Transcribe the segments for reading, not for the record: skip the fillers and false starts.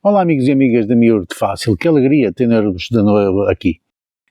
Olá amigos e amigas da Miúrte Fácil, que alegria ter-vos de novo aqui.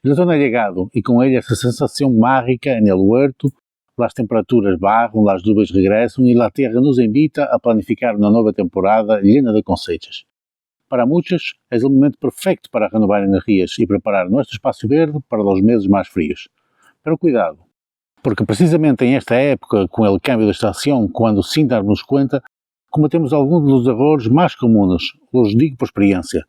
Já estou navegado e com ele essa sensação mágica no huerto, lá as temperaturas barram, lá as nuvens regressam e lá a terra nos invita a planificar uma nova temporada llena de conceitas. Para muitos, é o momento perfeito para renovar energias e preparar nosso espaço verde para os meses mais frios. Pero cuidado, porque precisamente em esta época, com o câmbio de estação, quando sim darmos conta, cometemos alguns dos erros mais comuns, os digo por experiência,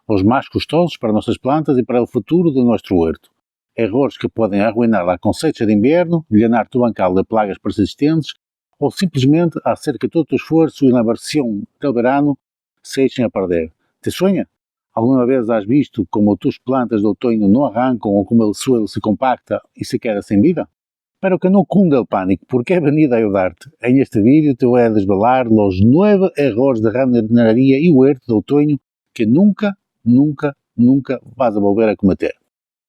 os mais custosos para nossas plantas e para o futuro do nosso huerto. Erros que podem arruinar a cosecha de inverno, llenar tu bancal de plagas persistentes ou simplesmente hacer que todo o esforço e a versão do verano se echen a perder. Te sonha? Alguma vez has visto como tus plantas de outono não arrancam ou como o suelo se compacta e se queda sem vida? Pero que não cunda o pânico, porque he venido a ayudarte. En este vídeo te voy a desvelar los 9 errores de jardinería y huerto de otoño que nunca vas a volver a cometer.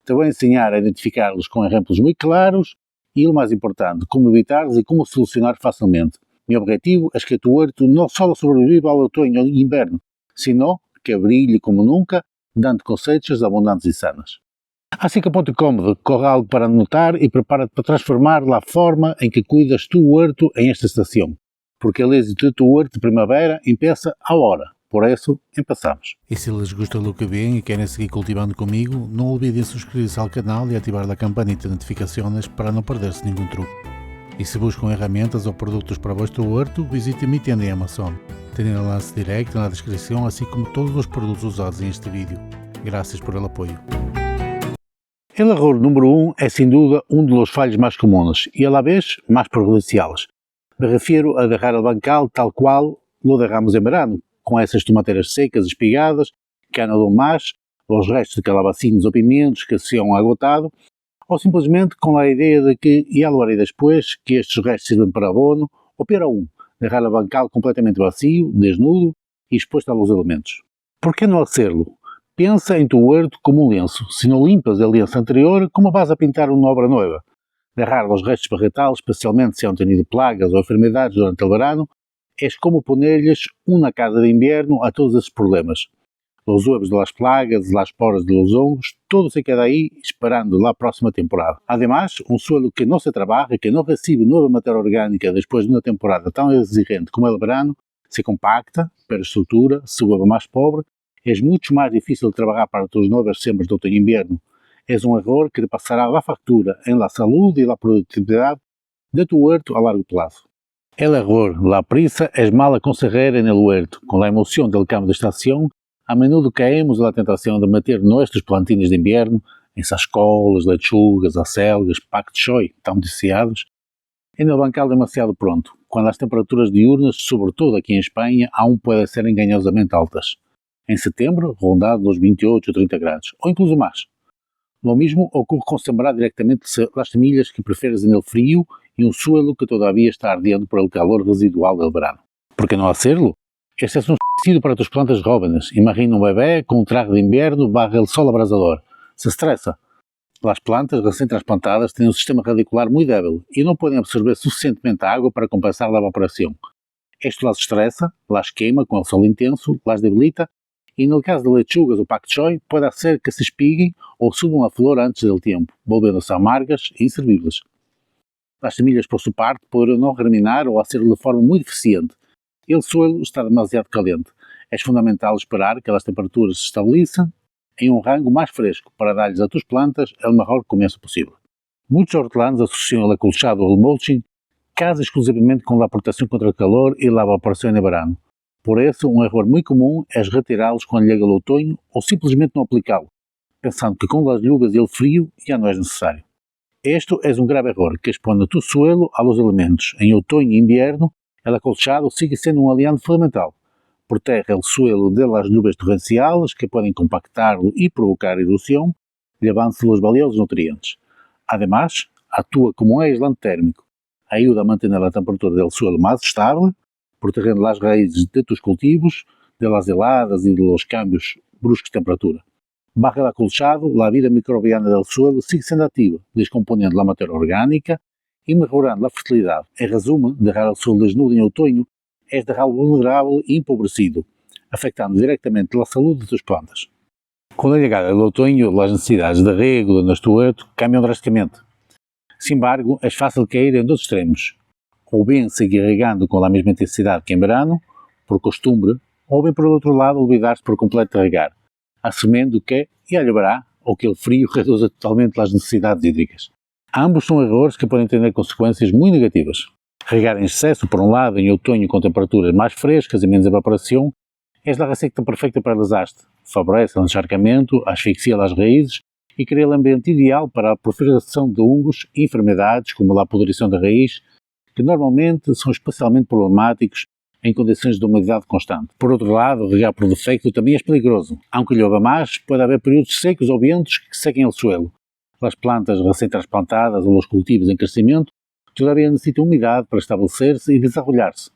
Te voy a enseñar a identificarlos com ejemplos muy claros y, lo más importante, como evitarlos y como solucionar fácilmente. Mi objetivo es que tu huerto no solo sobreviva al otoño e inverno, sino que brilhe como nunca, dando cosechas abundantes e sanas. Assim que ponte cómodo, corre algo para anotar e prepara-te para transformar a forma em que cuidas tu huerto em esta estação, porque el êxito de tu huerto de primavera empieza ahora. Por isso, empezamos. E se les gusta lo que ven e querem seguir cultivando comigo, não olvidem suscrever-se ao canal e ativar a campanita de notificações para não perder-se nenhum truque. E se buscam ferramentas ou produtos para vosso huerto, visite mi tienda em Amazon. Tem o lance direto na descrição, assim como todos os produtos usados neste vídeo. Graças por el apoio. El error número 1 é sem dúvida dos falhos mais comuns e a la vez mais prejudiciais. Me refiro a derrar o bancal tal qual lo derramos em verano, com essas tomateiras secas, espigadas, que não dão mais, os restos de calabacinos ou pimentos que se han agotado, ou simplesmente com a ideia de que, já lo harei depois, que estes restos sirvem para abono, ou pior aún, derrar o bancal completamente vazio, desnudo e exposto aos elementos. Por que não hacerlo? Pensa em tu huerto como um lenço. Se não limpas o lenço anterior, como vas a pintar uma obra nova? Derrar os restos vegetais, especialmente se han tenido plagas ou enfermidades durante o verano, é como poner-lhes uma casa de inverno a todos esses problemas. Os huevos das plagas, as esporas de los hongos, todo se queda aí esperando a próxima temporada. Además, um suelo que não se trabalha, que não recebe nova matéria orgânica depois de uma temporada tão exigente como o verano, se compacta, perde estrutura, se vuelve mais pobre. É muito mais difícil de trabalhar para tus novas sembras de outono e inverno. É erro que te passará a factura em la salud e la produtividade de tu huerto a largo plazo. El error, la prisa, es mala consejera en el huerto. Con la emoción del cambio de estación, a menudo caemos en la tentación de meter nuestros plantines de invierno, en sacolas, lechugas, acelgas, pak choi, tão deseados, en el bancal demasiado pronto, quando as temperaturas diurnas, sobretudo aqui em Espanha, aún podem ser enganosamente altas. Em setembro, rondado os 28 ou 30 graus, ou incluso mais. Lo mesmo ocorre com sembrar diretamente as semillas que preferes en el frío e um suelo que todavía está ardiendo por el calor residual del verano. ¿Por qué no hacerlo? Este es un suicidio para tus plantas jóvenes. Imagina un bebé con un traje de invierno bajo el sol abrasador. Se estresa. Las plantas recién trasplantadas tienen un sistema radicular muy débil y no pueden absorber suficientemente agua para compensar la evaporación. Esto las estresa, las quema con el sol intenso, las debilita e, no caso de lechugas ou pak choi, pode ser que se espiguem ou subam a flor antes del tempo, volvendo-se amargas e inservíveis. As semillas, por sua parte, poderão não germinar ou hacerlo de forma muito eficiente. O suelo está demasiado caliente. É fundamental esperar que as temperaturas se estabilizem em um rango mais fresco para dar-lhes a tus plantas o melhor começo possível. Muitos hortelanos associam o acolchado ou o mulching quase exclusivamente com a proteção contra o calor e a evaporação no verano. Por isso, um erro muito comum é retirá-los quando chega o outono ou simplesmente não aplicá-lo, pensando que com as luvas e o frio já não é necessário. Este é um grave erro que expõe tu suelo a los elementos. Em outono e inverno, o acolchado sigue sendo um aliado fundamental. Protege o suelo das nuvens torrenciais que podem compactar-lo e provocar erosão, levando-se os valiosos nutrientes. Además, atua como um aislante térmico. Ajuda a manter a temperatura do suelo mais estável, protegendo as raízes de tus cultivos, de las heladas e de los cambios bruscos de temperatura. Bajo el acolchado, la vida microbiana del suelo sigue sendo ativa, descomponiendo la matéria orgânica e melhorando a fertilidade. Em resumo, derrar o suelo desnudo em outono é derrá-lo vulnerável e empobrecido. afectando directamente a saúde de tus plantas. Com a chegada do outono, as necessidades de rego neste huerto cambiam drasticamente. Sin embargo, é fácil cair em dois extremos. Ou bem seguir regando com a mesma intensidade que em verano, por costume, ou bem, por outro lado, olvidar-se por completo de regar, assumindo que, e verá, ou que o frio reduza totalmente as necessidades hídricas. Ambos são erros que podem ter consequências muito negativas. Regar em excesso, por um lado, em outono com temperaturas mais frescas e menos evaporação, é a receita perfeita para o desastre. Favorece o encharcamento, asfixia as raízes e cria o ambiente ideal para a proliferação de fungos e enfermidades, como a pudrição da raiz, que normalmente são especialmente problemáticos em condições de umidade constante. Por outro lado, regar por defeito também é perigoso. Aunque lhova mais, pode haver períodos secos ou ventos que sequem o suelo. As plantas recém-transplantadas ou os cultivos em crescimento todavia necessitam umidade para estabelecer-se e desenvolver-se.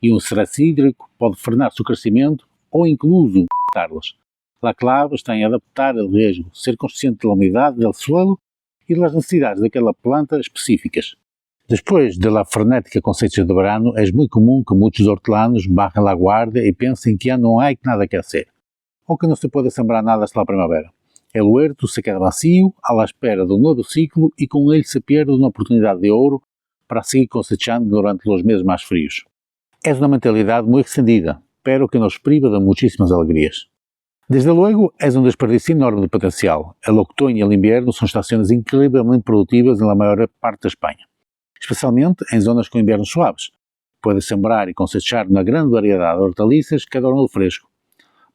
E um stress hídrico pode frenar seu crescimento ou incluso matar-las. A clave está em adaptar o riesgo, ser consciente da umidade do suelo e das necessidades daquela planta específicas. Depois da frenética cosecha de verano, é muito comum que muitos hortelanos barrem a guarda e pensem que já não há nada que fazer, ou que não se pode sembrar nada hasta a primavera. O huerto se queda vazio, à espera de um novo ciclo e com ele se perde uma oportunidade de ouro para seguir cosechando durante os meses mais frios. É uma mentalidade muito extendida, pero que nos priva de muitíssimas alegrias. Desde logo, é um desperdício enorme de potencial. O outono e o inverno são estações incrivelmente produtivas na maior parte da Espanha, especialmente em zonas com invernos suaves. Pode sembrar e cosechar uma grande variedade de hortaliças que adoram o fresco.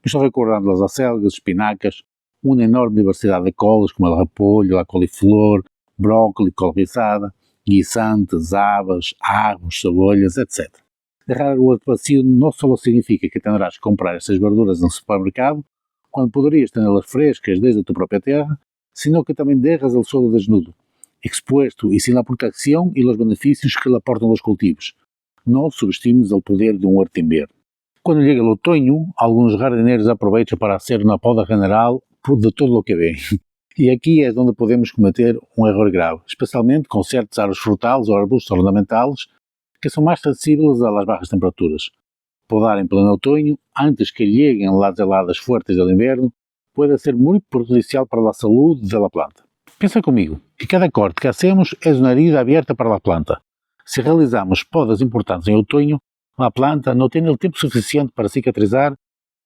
Estou recordando as acelgas, espinacas, uma enorme diversidade de coles como o repolho, a coliflor, brócolis, col rizada, guisantes, habas, arros, cebollas, etc. Derrar o huerto vazio não só significa que terás que comprar estas verduras no supermercado, quando poderias tê-las frescas desde a tua própria terra, sino que também derras o solo desnudo, exposto e sem a proteção e os benefícios que lhe aportam os cultivos. Não subestimos o poder de um huerto inverno. Quando chega o outono, alguns jardineiros aproveitam para hacer uma poda general de todo o que vem. E aqui é onde podemos cometer um erro grave, especialmente com certos árvores frutais ou arbustos ornamentais que são mais sensíveis às baixas temperaturas. Podar em pleno outono, antes que cheguem as heladas fortes do inverno, pode ser muito prejudicial para a saúde da planta. Pensa comigo que cada corte que hacemos é uma herida aberta para a planta. Se realizamos podas importantes em outono, a planta não tem o tempo suficiente para cicatrizar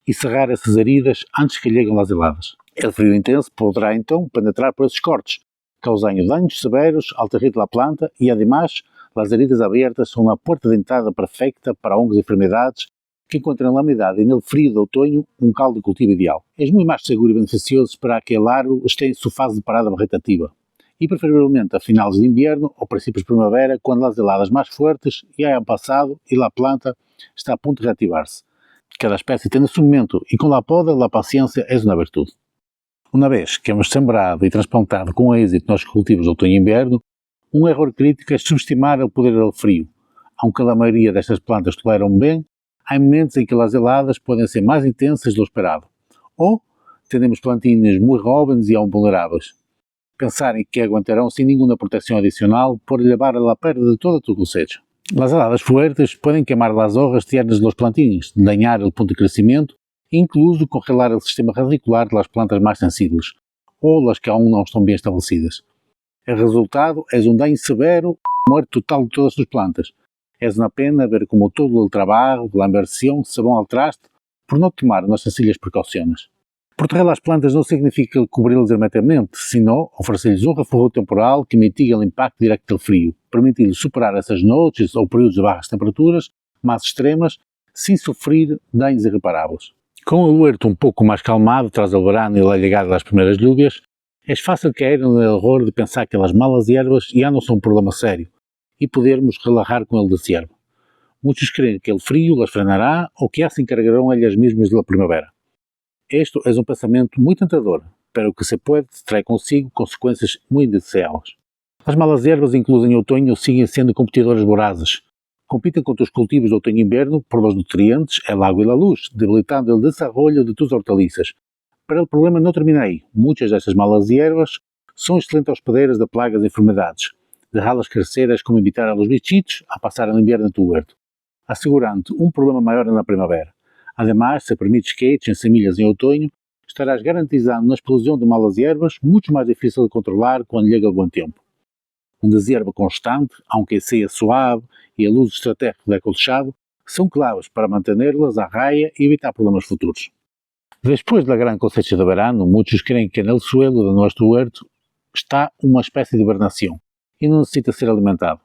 e cerrar essas heridas antes que cheguem as heladas. O frio intenso poderá então penetrar por esses cortes, causando danos severos ao terreno da planta e, además, as heridas abertas são a porta de entrada perfeita para hongos e enfermidades que encontram na umidade e no frio do outono um caldo de cultivo ideal. É muito mais seguro e beneficioso esperar que o árvore esteja em sua fase de parada vegetativa e preferivelmente a finais de inverno ou princípios de primavera, quando as heladas mais fortes já hayan passado e a planta está a ponto de reativar-se. Cada espécie tem o seu momento e com a poda a paciência é uma virtude. Uma vez que hemos sembrado e transplantado com êxito nossos cultivos de outono e inverno, um erro crítico é subestimar o poder do frio. Aunque a maioria destas plantas toleram bem, há momentos em que as heladas podem ser mais intensas do esperado. Ou temos plantinhas muito jovens e aún vulneráveis. Pensarem que aguentarão sem nenhuma proteção adicional pode levar à perda de toda a tua cosecha. As heladas fortes podem queimar as hojas tiernas dos plantinhos, dañar o ponto de crescimento e incluso congelar o sistema radicular das plantas mais sensíveis, ou as que aún não estão bem estabelecidas. O resultado é um dano severo e morte total de todas as plantas. É uma pena ver como todo o trabalho, a inversión se vão ao traste por não tomar as sencillas precauções. Proteger as plantas não significa cobri-las hermeticamente, senão oferecer-lhes um refúgio temporal que mitigue o impacto direto do frio, permitindo-lhes superar essas noites ou períodos de baixas temperaturas mais extremas sem sofrer danos irreparáveis. Com o huerto um pouco mais calmado tras o verano e a chegada das primeiras lluvias, é fácil cair no erro de pensar que as malas ervas já não são um problema sério e podermos relaxar com ele de ciervo. Muitos creem que o frio las frenará ou que já se encargarão elas mesmas da primavera. Este é um pensamento muito tentador, pero que se pode trazer consigo consequências muito indesejáveis. As malas ervas, incluso em outono, seguem sendo competidoras vorazes. Compitem contra os cultivos de outono e inverno por os nutrientes, a água e a luz, debilitando o desenvolvimento de tuas hortaliças. Pero o problema não termina aí. Muitas destas malas ervas são excelentes hospedeiras de plagas e enfermidades. Deixá-las crescer é como evitar a los bichitos a passar o inverno no teu huerto, assegurando um problema maior na primavera. Además, se permites skates en semillas em outono, estarás garantizando na explosão de malas ervas, muito mais difícil de controlar quando chega o bom tempo. Um deserva constante, aunque seja suave, e el uso estratégico do acolchado são claves para mantê-las à raia e evitar problemas futuros. Depois da grande cosecha de verano, muitos creem que no suelo do nosso huerto está uma espécie de hibernação e não necessita ser alimentado.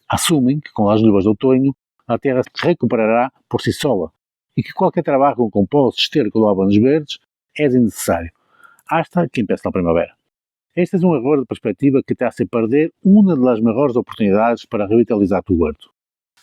Assumem que com as luvas de outono a terra se recuperará por si sola e que qualquer trabalho com compostos, esterco ou abanos verdes é desnecessário, hasta que empiece a primavera. Este é um erro de perspectiva que te hace perder uma das melhores oportunidades para revitalizar tu huerto.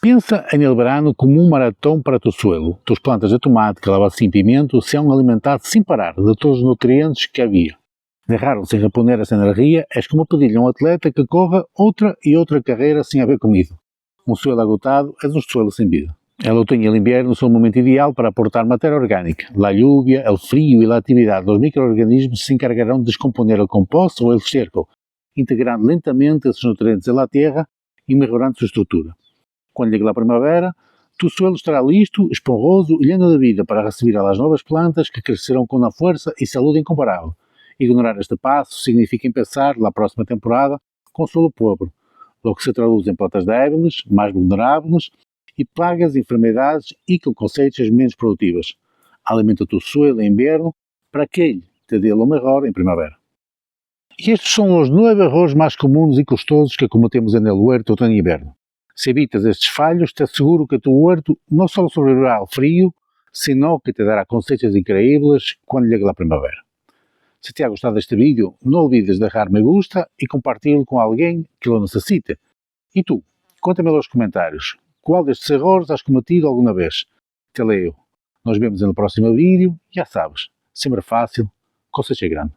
Pensa en el verano como un maratón para tu suelo. Tus plantas de tomate, calabaza y pimiento se han alimentado sin parar de todos los nutrientes que había. Dejaron sin reponer esa energía es como pedirle a un atleta que corra otra y otra carrera sin haber comido. Un suelo agotado es un suelo sin vida. El otoño y el invierno son un momento ideal para aportar materia orgánica. La lluvia, el frío y la actividad de los microorganismos se encargarán de descomponer el composto o el estiércol, integrando lentamente esos nutrientes en la tierra y mejorando su estructura. Quando llegue a primavera, tu suelo estará listo, esponjoso e lleno de vida para receber as novas plantas que crescerão com uma força e saúde incomparável. Ignorar este passo significa empezar a próxima temporada com solo pobre, lo que se traduz em plantas débiles, mais vulneráveis e plagas, enfermidades e com cosechas menos produtivas. Alimenta tu suelo em inverno para que ele te dê o melhor em primavera. E estes são os 9 erros mais comuns e custosos que cometemos no huerto outono e inverno. Se evitas estes falhos, te aseguro que tu huerto não só sobreviverá ao frio, sino que te dará cosechas increíbles quando llegue a primavera. Se te ha gostado este vídeo, não olvides deixar me gusta e compartilhe com alguém que o necessite. E tu, conta-me nos comentários, qual destes erros has cometido alguma vez? Te leio. Nos vemos no próximo vídeo, já sabes, sempre fácil, cosecha grande.